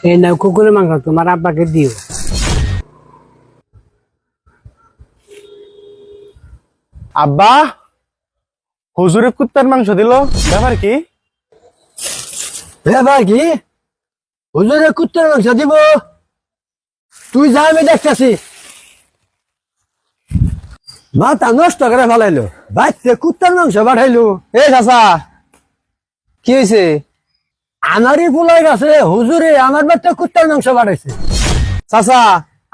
এই নাও কুকুরের মাংস, তোমার আব্বাকে দিও। আব্বা, হুজুরে কুত্তার মাংস দিল, ব্যাপার কি? ব্যাপার কি? হুজুরে কুত্তার মাংস দিব? তুই যা, আমি দেখতেছি। মাথা নষ্ট করে ফেলাইলো, বাচ্চা কুত্তার মাংস পাঠাইলো। এ চাচা, কি হয়েছে? আমারই পোলাই গেছে, হুজুরে আমার বাচ্চা কুত্তার মাংস পাঠাইছে। চাচা,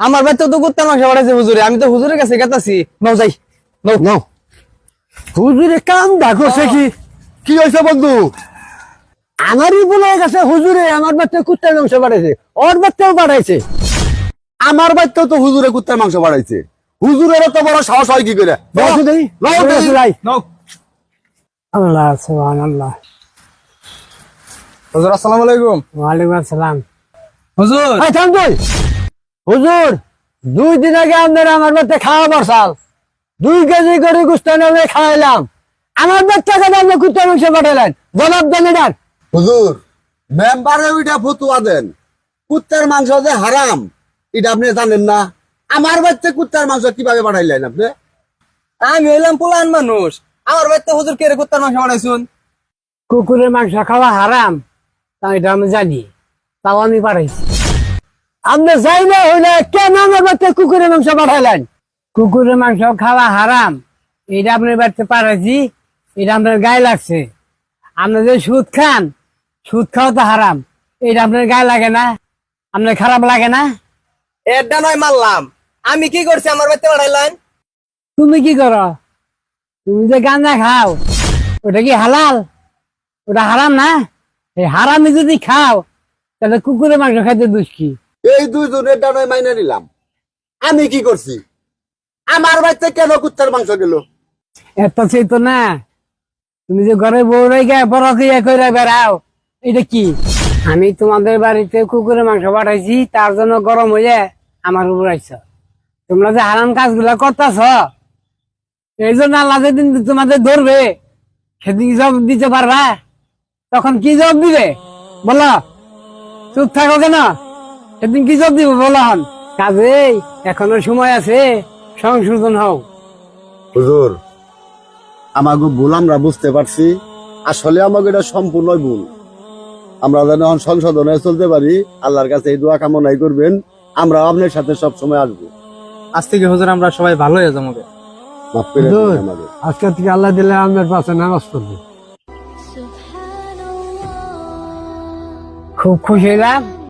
আমার বাচ্চা তো কুত্তার মাংস বাড়াইছে হুজুরে, আমি তো হুজুরের কাছে গেতাছি। নাও যাই, নাও নাও। হুজুরে কাম ডাকছে কি? কি হয়েছে বন্ধু? আমারই পোলাই গেছে, হুজুরে আমার বাচ্চা কুত্তার মাংস পাঠাইছে, ওর বাচ্চাও পাঠাইছে। আমার বাচ্চাও তো হুজুরে কুত্তার মাংস বাড়াইছে। হুজুরের তো বড় সাহস হয় কি করে? দেখো দেই, নাও দেই। ভাই। নাও। আল্লাহ সুবহানাল্লাহ। হুজুর আসসালামু আলাইকুম। ওয়ালাইকুম আসসালাম। হুজুর, এই থাম তুই। হুজুর, 2 দিন আগে আপনারা আমার বাচ্চা খাওয়া বসাল, 2 কেজি করে গুস্ত নিয়ে খাওয়াইলাম। আমার বাচ্চাকে আপনি কুত্তার মাংস পাঠাইলেন, জবাব দেন এটার। হুজুর, মেম্বারে ওইটা ফতুয়া দেন, কুত্তার মাংস যে হারাম, এটা আপনি জানেন না? আমার বাচ্চা কুত্তার মাংস কিভাবে বানাইলেন আপনি? আমি হইলাম পোলান মানুষ, আমার বাচ্চা হুজুর কে কুত্তার মাংস বানাইছুন? কুকুরের মাংস খাওয়া হারাম, তা এটা আমি জানি, তাও আমি পাঠাইছি। আপনি যাই না হইলে কেন আমার বাচ্চা কুকুরের মাংস পাঠাইলেন? কুকুরের মাংস খাওয়া হারাম, এটা আপনার বাড়িতে পাঠাইছি, এটা আপনার গায়ে লাগছে। আপনি যে সুদ খান, সুদ খাওয়া তো হারাম, এটা আপনার গায়ে লাগে না? আপনার খারাপ লাগে না? এটা নয় মারলাম, আমি কি করছি আমার বাচ্চা বাড়াইলেন? তুমি কি করো? তুমি যে গাঁজা খাও, ওটা কি হালাল? ওটা হারাম না? এই হারামি যদি খাও, তাহলে কুকুরের মাংস খাইতে দোষ কি? এই দুইজনের ডানায় মাইনে নিলাম, আমি কি করছি? আমার বাচ্চা কেন কুত্তার মাংস গেল? এত সেই তো না, তুমি যে ঘরে বউ রেখে বড় করে বেড়াও, এটা কি? আমি তোমাদের বাড়িতে কুকুরের মাংস পাঠাইছি, তার জন্য গরম হয়ে আমার উপর আইছ। তোমরা যে হারাম কাজগুলা করতেছ, এই জন্য আল্লাহ যেদিন তোমাদের ধরবে, সেদিন জবাব দিতে পারবা? তখন কি জবাব দিবে বলো? চুপ থাকো কেন? সেদিন কি জবাব দিবে বলো? হন কাজেই এখনো সময় আছে, সংশোধন হও। হুজুর, আমাকে ভুল আমরা বুঝতে পারছি, আসলে আমাকে এটা সম্পূর্ণ ভুল। আমরা যেন এখন সংশোধনে চলতে পারি, আল্লাহর কাছে এই দোয়া কামনাই করবেন। আমরা আপনার সাথে সব সময় আসবো। আজ থেকে হুজুর আমরা সবাই ভালো হয়ে যাবো। মাফ করে হুজুর, দিন আমাদের। আজকে থেকে আল্লাহ দিলে আমার পাশে নামাজ পড়বো। খুব খুশি হলাম।